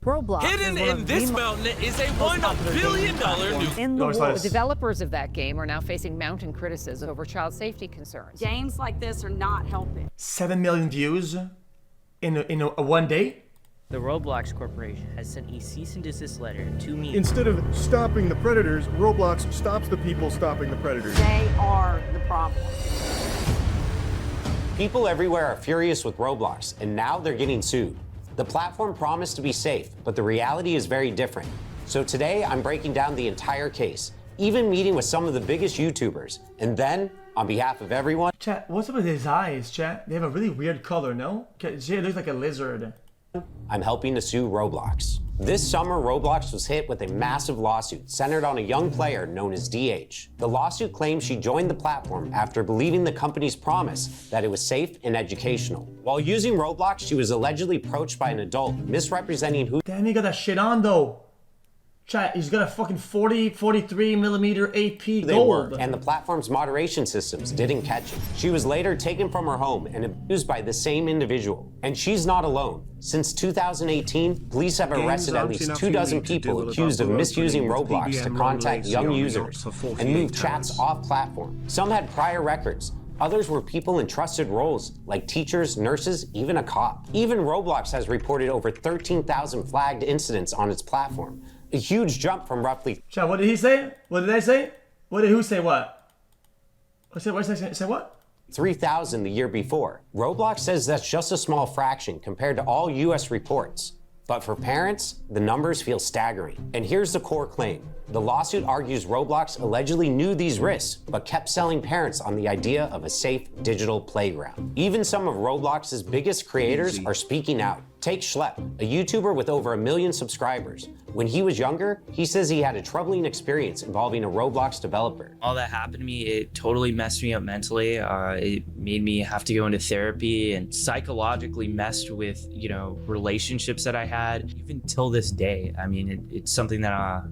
Roblox Hidden in this mountain is a $1 billion new in the world. The developers of that game are now facing mounting criticism over child safety concerns. Games like this are not helping. 7 million views in a one day? The Roblox Corporation has sent a cease and desist letter to me. Instead of stopping the predators, Roblox stops the people stopping the predators. They are the problem. People everywhere are furious with Roblox, and now they're getting sued. The platform promised to be safe, but the reality is very different. So today, I'm breaking down the entire case, even meeting with some of the biggest YouTubers. And then, on behalf of everyone... Chat, what's up with his eyes, chat? They have a really weird color, no? It looks like a lizard. I'm helping to sue Roblox. This summer, Roblox was hit with a massive lawsuit centered on a young player known as DH. The lawsuit claims she joined the platform after believing the company's promise that it was safe and educational. While using Roblox, she was allegedly approached by an adult, misrepresenting who... Damn, he got that shit on, though. Chat, he's got a fucking 43 millimeter AP they gold. were, and the platform's moderation systems didn't catch it. She was later taken from her home and abused by the same individual. And she's not alone. Since 2018, police have arrested at least 24 people accused of misusing Roblox to contact young users and move chats off platform. Some had prior records. Others were people in trusted roles, like teachers, nurses, even a cop. Even Roblox has reported over 13,000 flagged incidents on its platform. A huge jump from roughly... Chat, what did he say? What did I say? What did who say what? What did I say what? 3,000 the year before. Roblox says that's just a small fraction compared to all US reports. But for parents, the numbers feel staggering. And here's the core claim. The lawsuit argues Roblox allegedly knew these risks, but kept selling parents on the idea of a safe digital playground. Even some of Roblox's biggest creators are speaking out. Take Schlep, a YouTuber with over 1 million subscribers. When he was younger, he says he had a troubling experience involving a Roblox developer. All that happened to me, it totally messed me up mentally. It made me have to go into therapy and psychologically messed with, relationships that I had. Even till this day, I mean, it's something that,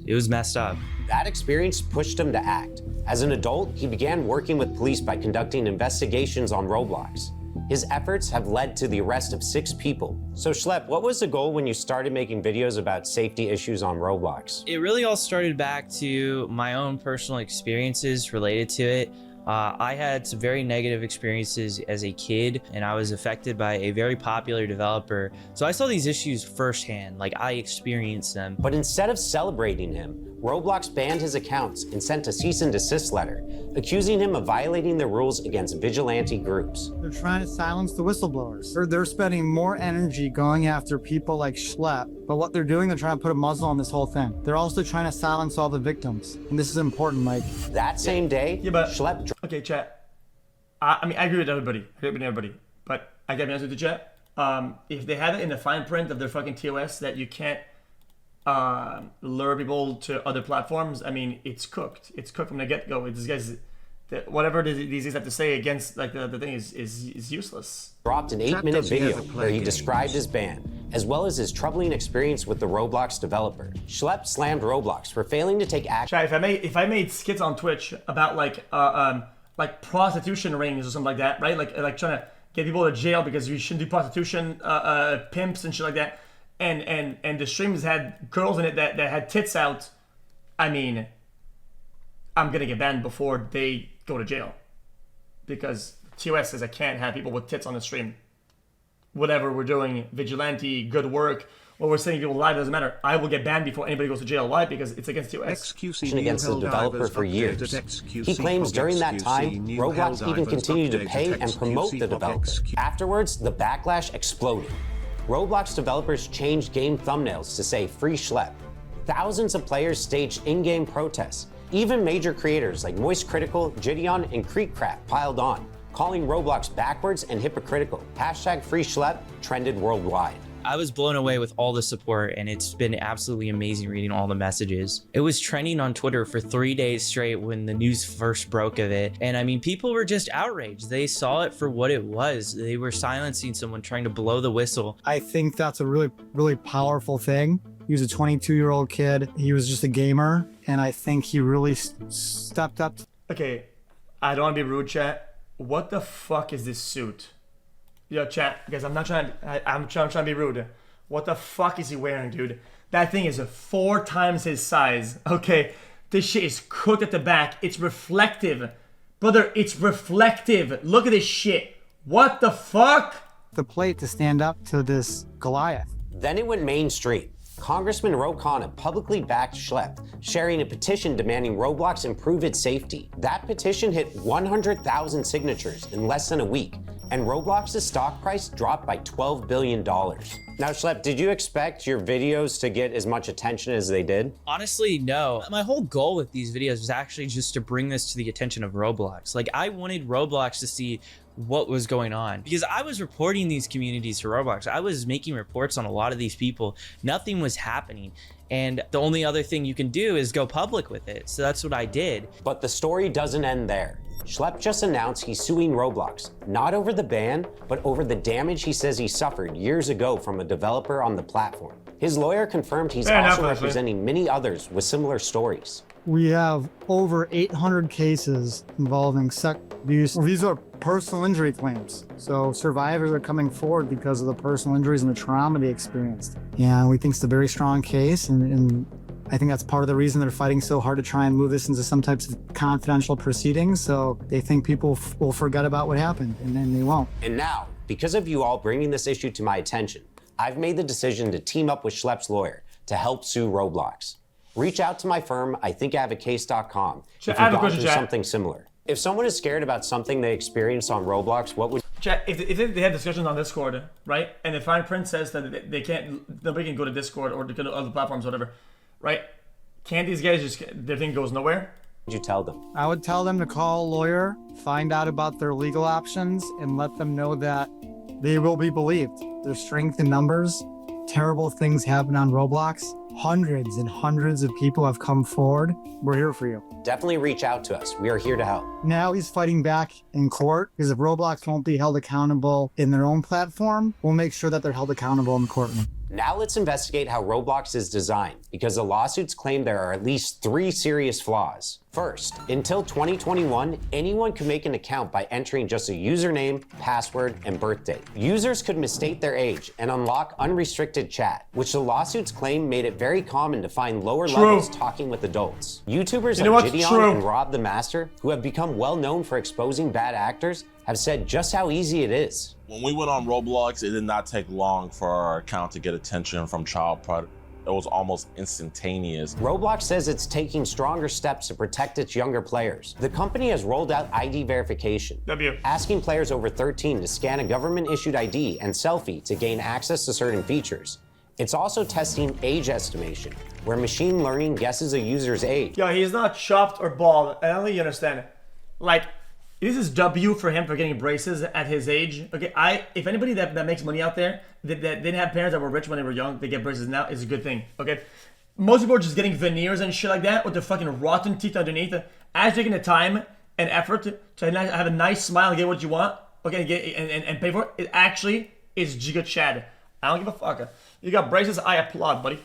it was messed up. That experience pushed him to act. As an adult, he began working with police by conducting investigations on Roblox. His efforts have led to the arrest of 6 people. So Schlep, what was the goal when you started making videos about safety issues on Roblox? It really all started back to my own personal experiences related to it. I had some very negative experiences as a kid, and I was affected by a very popular developer. So I saw these issues firsthand, like I experienced them. But instead of celebrating him, Roblox banned his accounts and sent a cease and desist letter, accusing him of violating the rules against vigilante groups. They're trying to silence the whistleblowers. They're spending more energy going after people like Schlep, but what they're doing, they're trying to put a muzzle on this whole thing. They're also trying to silence all the victims, and this is important, Mike. That same day, Schlep... Okay, chat. I agree with everybody. But I gotta be honest with you, chat. If they have it in the fine print of their fucking TOS that you can't lure people to other platforms, I mean, it's cooked. It's cooked from the get-go. These guys, whatever these guys have to say against the thing is useless. Dropped an 8-minute video where he described his ban, as well as his troubling experience with the Roblox developer. Schlep slammed Roblox for failing to take action. Chat, if I made skits on Twitch about like prostitution rings or something like that, right? Like trying to get people to jail because you shouldn't do prostitution, pimps and shit like that. And the streams had girls in it that had tits out. I mean, I'm gonna get banned before they go to jail, because TOS says I can't have people with tits on the stream. Whatever we're doing, vigilante, good work, what we're saying people live, doesn't matter. I will get banned before anybody goes to jail. Why? Because it's against TOS. Against the developer for years. He claims during that time, Roblox even continued to pay and promote the developer. Afterwards, the backlash exploded. Roblox developers changed game thumbnails to say "Free Schlep." Thousands of players staged in-game protests. Even major creators like Moist Critical, Gideon, and Creekcraft piled on, calling Roblox backwards and hypocritical. #Free Schlep trended worldwide. I was blown away with all the support, and it's been absolutely amazing reading all the messages. It was trending on Twitter for 3 days straight when the news first broke of it. And I mean, people were just outraged. They saw it for what it was. They were silencing someone trying to blow the whistle. I think that's a really, really powerful thing. He was a 22-year-old kid. He was just a gamer, and I think he really stepped up. Okay, I don't want to be rude, chat. What the fuck is this suit? Yo, chat, guys, I'm trying to be rude. What the fuck is he wearing, dude? That thing is 4 times his size. Okay, this shit is cooked at the back. It's reflective. Brother, it's reflective. Look at this shit. What the fuck? The plate to stand up to this Goliath. Then it went mainstream. Congressman Ro Khanna publicly backed Schlep, sharing a petition demanding Roblox improve its safety. That petition hit 100,000 signatures in less than a week, and Roblox's stock price dropped by $12 billion. Now, Schlep, did you expect your videos to get as much attention as they did? Honestly, no. My whole goal with these videos was actually just to bring this to the attention of Roblox. Like, I wanted Roblox to see what was going on, because I was reporting these communities to Roblox. I was making reports on a lot of these people. Nothing was happening. And the only other thing you can do is go public with it. So that's what I did. But the story doesn't end there. Schlep just announced he's suing Roblox, not over the ban, but over the damage he says he suffered years ago from a developer on the platform. His lawyer confirmed he's also representing many others with similar stories. We have over 800 cases involving sex abuse. These are personal injury claims. So survivors are coming forward because of the personal injuries and the trauma they experienced. Yeah, we think it's a very strong case, and I think that's part of the reason they're fighting so hard to try and move this into some types of confidential proceedings. So they think people will forget about what happened, and then they won't. And now, because of you all bringing this issue to my attention, I've made the decision to team up with Schlep's lawyer to help sue Roblox. Reach out to my firm, IthinkIHaveACase.com, if you've gone through something similar. If someone is scared about something they experienced on Roblox, what would... Chat, if they had discussions on Discord, right? And the fine print says that they can't, nobody can go to Discord or to other platforms, whatever, right? Can't these guys just, their thing goes nowhere? Would you tell them? I would tell them to call a lawyer, find out about their legal options, and let them know that they will be believed. There's strength in numbers. Terrible things happen on Roblox. Hundreds and hundreds of people have come forward. We're here for you. Definitely reach out to us. We are here to help. Now he's fighting back in court, because if Roblox won't be held accountable in their own platform, we'll make sure that they're held accountable in the courtroom. Now let's investigate how Roblox is designed, because the lawsuits claim there are at least 3 serious flaws. First, until 2021, anyone could make an account by entering just a username, password, and birthday. Users could mistake their age and unlock unrestricted chat, which the lawsuits claim made it very common to find lower levels talking with adults. YouTubers like Gideon and Rob the Master, who have become well known for exposing bad actors, have said just how easy it is. When we went on Roblox, it did not take long for our account to get attention from child predators. It was almost instantaneous. Roblox says it's taking stronger steps to protect its younger players. The company has rolled out ID verification, asking players over 13 to scan a government-issued ID and selfie to gain access to certain features. It's also testing age estimation, where machine learning guesses a user's age. Yo, he's not chopped or bald. I don't think you understand. Like, this is W for him for getting braces at his age. Okay, if anybody that makes money out there, that didn't have parents that were rich when they were young, they get braces now, is a good thing, okay? Most people are just getting veneers and shit like that with their fucking rotten teeth underneath. As taking the time and effort to have a nice smile and get what you want, okay, and pay for it, it actually is giga chad. I don't give a fuck. You got braces, I applaud, buddy.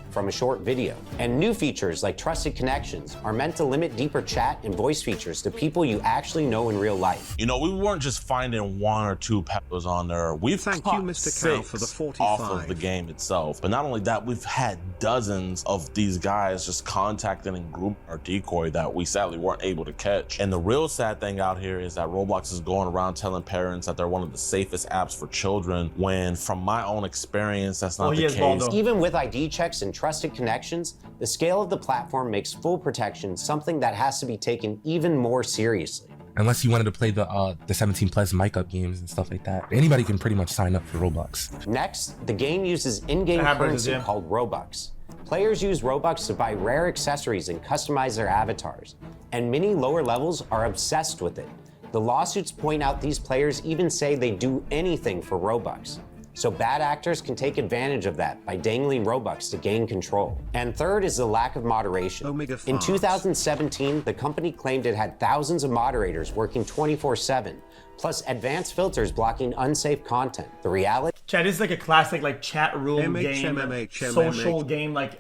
From a short video. And new features like Trusted Connections are meant to limit deeper chat and voice features to people you actually know in real life. You know, we weren't just finding 1 or 2 peppers on there. We've caught Mr. Cow for the 45 off of the game itself. But not only that, we've had dozens of these guys just contacting and grouping our decoy that we sadly weren't able to catch. And the real sad thing out here is that Roblox is going around telling parents that they're one of the safest apps for children, when from my own experience, that's not the case. Even with ID checks and Trusted Connections, the scale of the platform makes full protection something that has to be taken even more seriously. Unless you wanted to play the 17+ mic up games and stuff like that. Anybody can pretty much sign up for Roblox. Next, the game uses in-game currency called Robux. Players use Robux to buy rare accessories and customize their avatars, and many lower levels are obsessed with it. The lawsuits point out these players even say they do anything for Robux. So bad actors can take advantage of that by dangling Robux to gain control. And third is the lack of moderation. In 2017, the company claimed it had thousands of moderators working 24/7, plus advanced filters blocking unsafe content. The reality... Chat, this is like a classic like chat room game, social game, like,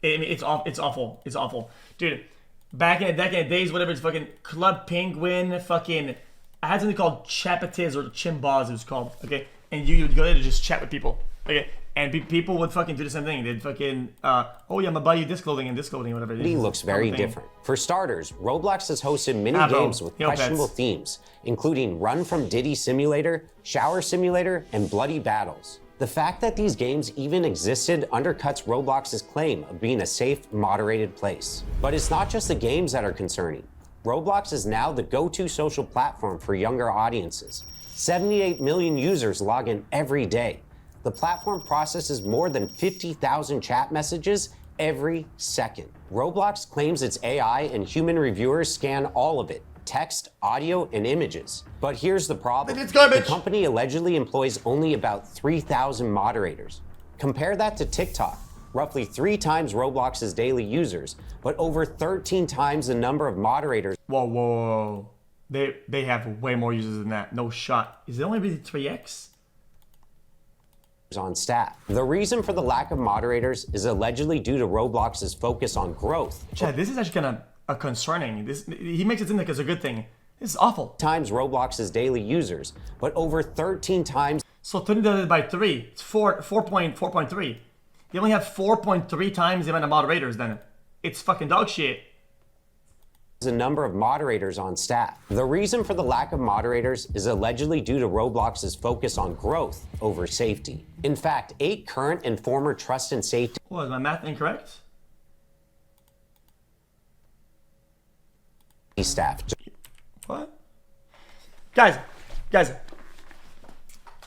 it's awful. It's awful. Dude, back in the days, whatever, it's fucking Club Penguin, fucking, I had something called Chapatiz or Chimbaz it was called, okay? And you would go there to just chat with people, okay? And people would fucking do the same thing. They'd fucking, oh yeah, I'm gonna buy you this clothing and this clothing, whatever. It looks very different. For starters, Roblox has hosted mini games with questionable themes, including Run from Diddy Simulator, Shower Simulator, and Bloody Battles. The fact that these games even existed undercuts Roblox's claim of being a safe, moderated place. But it's not just the games that are concerning. Roblox is now the go-to social platform for younger audiences. 78 million users log in every day. The platform processes more than 50,000 chat messages every second. Roblox claims its AI and human reviewers scan all of it, text, audio, and images. But here's the problem. It's garbage. The company allegedly employs only about 3,000 moderators. Compare that to TikTok, roughly 3 times Roblox's daily users, but over 13 times the number of moderators. Whoa. They have way more users than that. No shot. Is it only really 3x? On staff. The reason for the lack of moderators is allegedly due to Roblox's focus on growth. Chad, this is actually kind of concerning. He makes it seem like it's a good thing. This is awful. Times Roblox's daily users, but over 13 times. So 13 divided by 3, it's 4.3. They only have 4.3 times the amount of moderators then. It's fucking dog shit. The number of moderators on staff. The reason for the lack of moderators is allegedly due to Roblox's focus on growth over safety. In fact, 8 current and former trust and safety. What, is my math incorrect? Staff. What? Guys,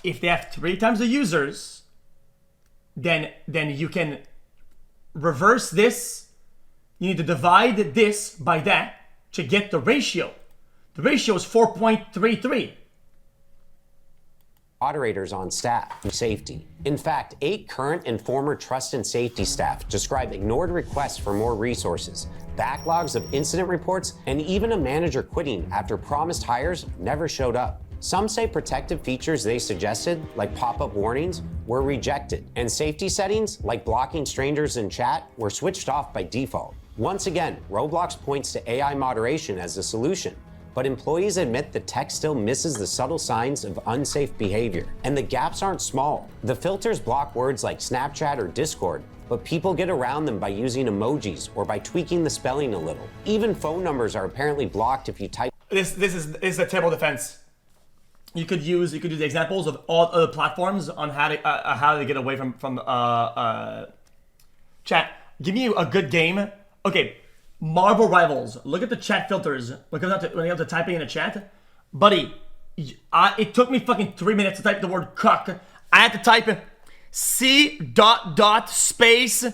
if they have 3 times the users, then you can reverse this. You need to divide this by that to get the ratio. The ratio is 4.33. Moderators on staff. Safety. In fact, 8 current and former trust and safety staff describe ignored requests for more resources, backlogs of incident reports, and even a manager quitting after promised hires never showed up. Some say protective features they suggested, like pop-up warnings, were rejected, and safety settings, like blocking strangers in chat, were switched off by default. Once again, Roblox points to AI moderation as the solution, but employees admit the tech still misses the subtle signs of unsafe behavior, and the gaps aren't small. The filters block words like Snapchat or Discord, but people get around them by using emojis or by tweaking the spelling a little. Even phone numbers are apparently blocked if you type. This is a terrible defense. You could use the examples of all other platforms on how to get away from chat. Give me a good game. Okay, Marvel Rivals. Look at the chat filters when it comes to typing in a chat. Buddy, it took me fucking 3 minutes to type the word cuck. I had to type C space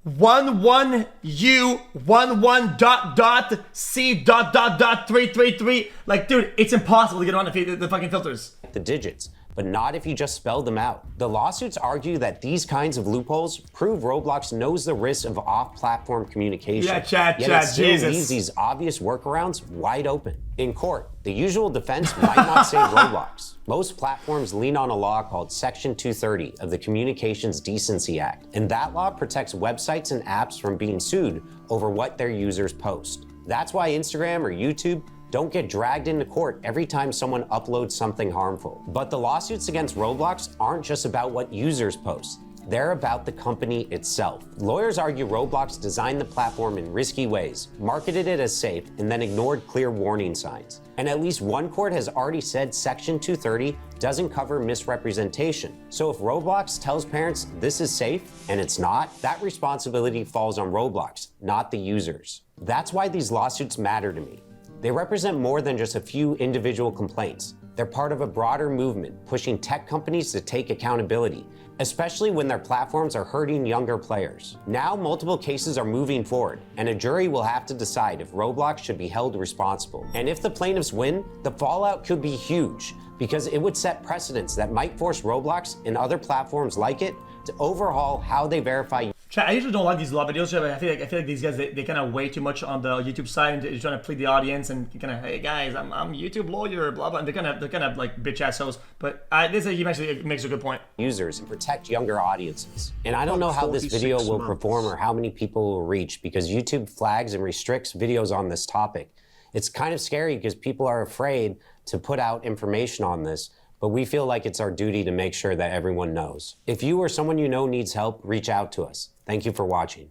11U 11 C 333. Like, dude, it's impossible to get on the fucking filters. The digits, but not if you just spelled them out. The lawsuits argue that these kinds of loopholes prove Roblox knows the risks of off-platform communication. Yeah, chat, yet it still leaves these obvious workarounds wide open. In court, the usual defense might not save Roblox. Most platforms lean on a law called Section 230 of the Communications Decency Act, and that law protects websites and apps from being sued over what their users post. That's why Instagram or YouTube don't get dragged into court every time someone uploads something harmful. But the lawsuits against Roblox aren't just about what users post. They're about the company itself. Lawyers argue Roblox designed the platform in risky ways, marketed it as safe, and then ignored clear warning signs. And at least one court has already said Section 230 doesn't cover misrepresentation. So if Roblox tells parents this is safe and it's not, that responsibility falls on Roblox, not the users. That's why these lawsuits matter to me. They represent more than just a few individual complaints. They're part of a broader movement pushing tech companies to take accountability, especially when their platforms are hurting younger players. Now multiple cases are moving forward, and a jury will have to decide if Roblox should be held responsible. And if the plaintiffs win, the fallout could be huge, because it would set precedents that might force Roblox and other platforms like it to overhaul how they verify. Chat, I usually don't like these law videos. I feel like these guys they kind of way too much on the YouTube side and they're trying to plead the audience and kind of, hey guys, I'm YouTube lawyer, blah blah. And they're kind of like bitch assholes. But he actually makes a good point. Users and protect younger audiences. And I don't know how this video will perform or how many people will reach because YouTube flags and restricts videos on this topic. It's kind of scary because people are afraid to put out information on this. but we feel like it's our duty to make sure that everyone knows. If you or someone you know needs help, reach out to us. Thank you for watching.